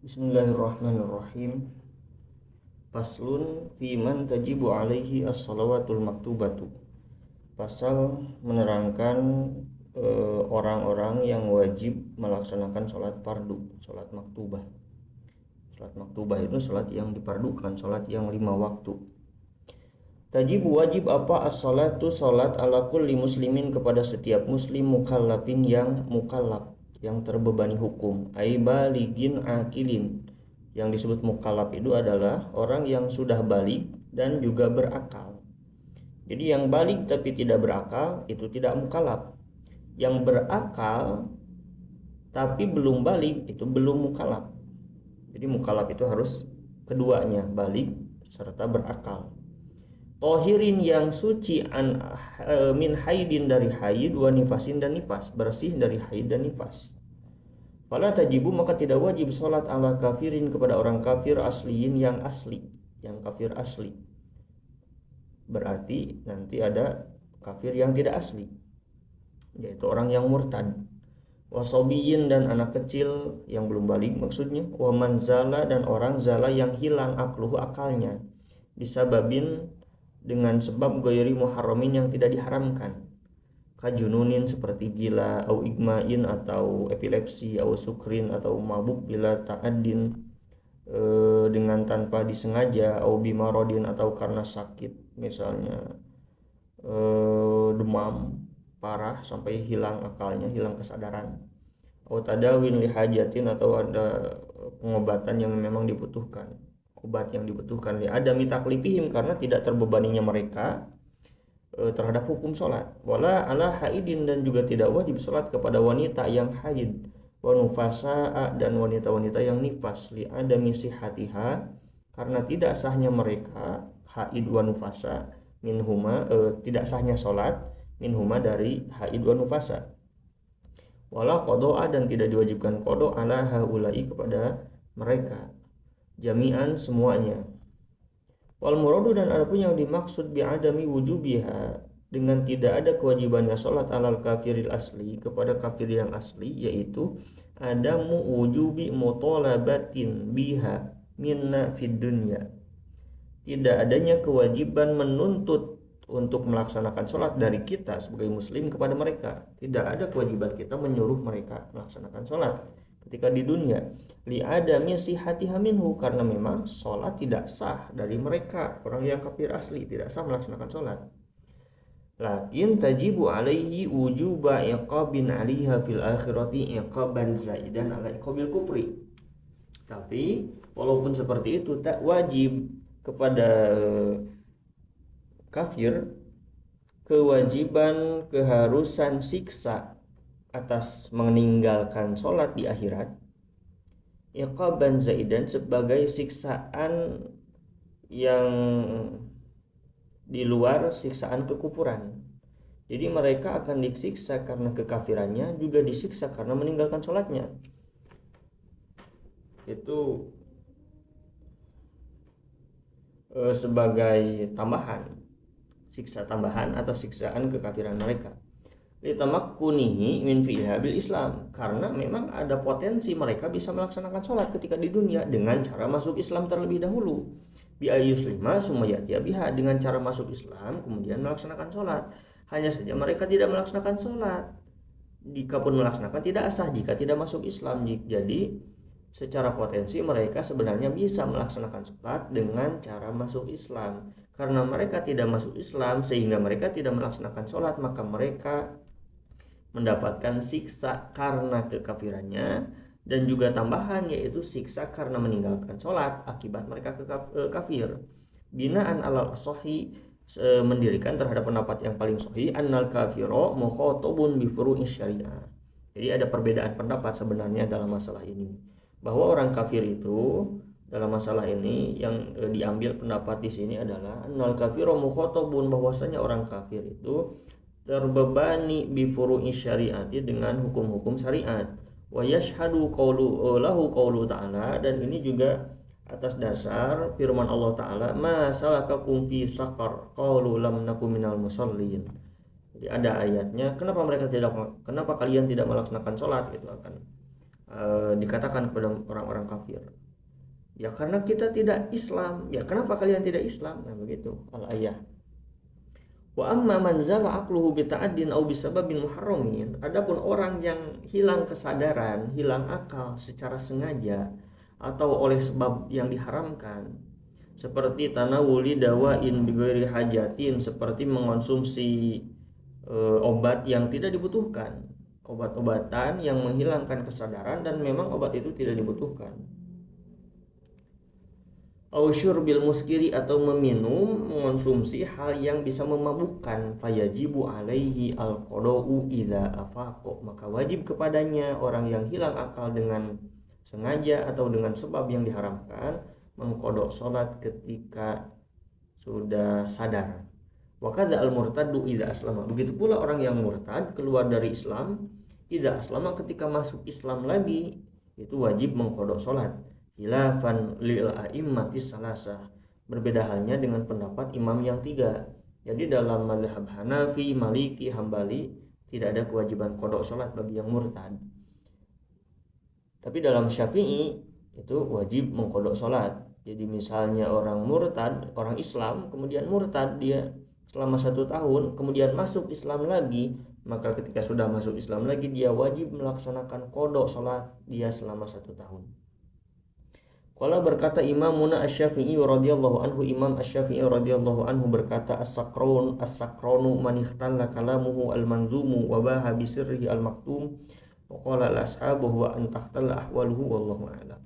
Bismillahirrahmanirrahim. Faslun fi man tajibu alaihi as-salawatul maktubatu. Pasal menerangkan orang-orang yang wajib melaksanakan sholat fardu, sholat maktubah. Sholat maktubah itu sholat yang dipardukan, sholat yang 5 waktu. Tajibu wajib apa as-salatu sholat ala kulli muslimin kepada setiap muslim mukallafin yang mukallaf, yang terbebani hukum, ai baligin akilin. Yang disebut mukallaf itu adalah orang yang sudah balik dan juga berakal. Jadi yang balik tapi tidak berakal itu tidak mukallaf. Yang berakal tapi belum balik itu belum mukallaf. Jadi mukallaf itu harus keduanya, balik serta berakal. Tohirin yang suci min haidin dari haid wa nifasin dan nifas, bersih dari haid dan nifas. Fala tajibu maka tidak wajib sholat ala kafirin kepada orang kafir asliin yang asli, yang kafir asli. Berarti nanti ada kafir yang tidak asli, yaitu orang yang murtad. Wasobiyin dan anak kecil yang belum balik maksudnya. Wa manzala dan orang zala yang hilang akluhu akalnya. Disababin dengan sebab goyri muharramin yang tidak diharamkan, kajununin seperti gila, au igmain atau epilepsi, au sukrin atau mabuk bila ta'addin dengan tanpa disengaja, au bimarodin atau karena sakit, misalnya demam parah sampai hilang akalnya, hilang kesadaran, au tadawin lihajatin atau ada pengobatan yang memang dibutuhkan, obat yang dibutuhkan, li adami taklifihim karena tidak terbebaninya mereka terhadap hukum sholat. Wala ala haidin dan juga tidak wajib sholat kepada wanita yang haid, wa nufasa dan wanita-wanita yang nifas, li adami sihatiha karena tidak sahnya mereka haid wa nufasa minhuma, tidak sahnya sholat minhuma dari haid wa nufasa. Wala qodoa dan tidak diwajibkan qodo ala haulai kepada mereka jami'an semuanya. Wal muradu dan adapun yang dimaksud bi'adami wujubiha dengan tidak ada kewajibannya sholat alal kafiril asli kepada kafir yang asli, yaitu adamu wujubi mutolabatin biha minna fid dunya, tidak adanya kewajiban menuntut untuk melaksanakan sholat dari kita sebagai muslim kepada mereka. Tidak ada kewajiban kita menyuruh mereka melaksanakan sholat ketika di dunia, li adami sihatiha minhu karena memang sholat tidak sah dari mereka, orang yang kafir asli tidak sah melaksanakan sholat. Lakin tajibu alaihi wujuba iqabin alaiha fil akhirati iqaban zaidan ala iqabil kufri. Tapi walaupun seperti itu tak wajib kepada kafir kewajiban keharusan siksa atas meninggalkan sholat di akhirat, iqaban zaidan sebagai siksaan yang di luar siksaan kekufuran. Jadi mereka akan disiksa karena kekafirannya, juga disiksa karena meninggalkan sholatnya. Itu sebagai tambahan, siksa tambahan atas siksaan kekafiran mereka. Litamakkunihi min fiha bil Islam, karena memang ada potensi mereka bisa melaksanakan sholat ketika di dunia dengan cara masuk Islam terlebih dahulu. Bi ayyuslima sumayati biha, dengan cara masuk Islam kemudian melaksanakan sholat. Hanya saja mereka tidak melaksanakan sholat. Jika pun melaksanakan tidak sah jika tidak masuk Islam. Jadi secara potensi mereka sebenarnya bisa melaksanakan sholat dengan cara masuk Islam. Karena mereka tidak masuk Islam sehingga mereka tidak melaksanakan sholat, maka mereka mendapatkan siksa karena kekafirannya dan juga tambahan yaitu siksa karena meninggalkan sholat akibat mereka kafir. Binaan alal sahih, mendirikan terhadap pendapat yang paling sahih, annal kafiro mukhatabun bi furu'is syariah. Jadi ada perbedaan pendapat sebenarnya dalam masalah ini, bahwa orang kafir itu dalam masalah ini yang diambil pendapat di sini adalah annal kafiro mukhatabun, bahwasanya orang kafir itu terbebani bi furu'i syariati dengan hukum-hukum syariat, wa yashhadu qawlu lahu qawlu ta'ala, dan ini juga atas dasar firman Allah Ta'ala, ma salakakum fi saqar qalu lam nakum minal musallin. Jadi ada ayatnya, kenapa kalian tidak melaksanakan sholat, itu akan dikatakan kepada orang-orang kafir, ya karena kita tidak Islam, ya kenapa kalian tidak Islam, nah begitu al-ayah. Wa amma man zala aqluhu bi ta'addin aw bisababin muharramin, adapun orang yang hilang kesadaran, hilang akal secara sengaja atau oleh sebab yang diharamkan, seperti tanawuli dawain bighairi hajatin, seperti mengonsumsi obat yang tidak dibutuhkan, obat-obatan yang menghilangkan kesadaran dan memang obat itu tidak dibutuhkan. Au syurbil muskiri, atau meminum, mengonsumsi hal yang bisa memabukkan, fayajibu alaihi al-qada'u idza afaqo, maka wajib kepadanya orang yang hilang akal dengan sengaja atau dengan sebab yang diharamkan mengkodok sholat ketika sudah sadar. Wa kadza al-murtaddu idza aslama, begitu pula orang yang murtad keluar dari Islam, idza aslama, ketika masuk Islam lagi itu wajib mengkodok sholat. Khilafan lil a'immati salasah, berbeda halnya dengan pendapat imam yang tiga. Jadi dalam mazhab Hanafi, Maliki, Hambali tidak ada kewajiban kodok sholat bagi yang murtad. Tapi dalam Syafi'i itu wajib mengkodok sholat. Jadi misalnya orang murtad, orang Islam kemudian murtad dia selama 1 tahun, kemudian masuk Islam lagi, maka ketika sudah masuk Islam lagi dia wajib melaksanakan kodok sholat dia selama 1 tahun. Qala, berkata Imamuna Asy-Syafi'i radhiyallahu anhu, Imam Asy-Syafi'i radhiyallahu anhu berkata, as-sakronu man ikhtalla kalamuhu al-manzumu wa baha bi sirrihi al-maktum wa qala al-ashabu wa an takhtalla ahwaluhu wallahu a'lam.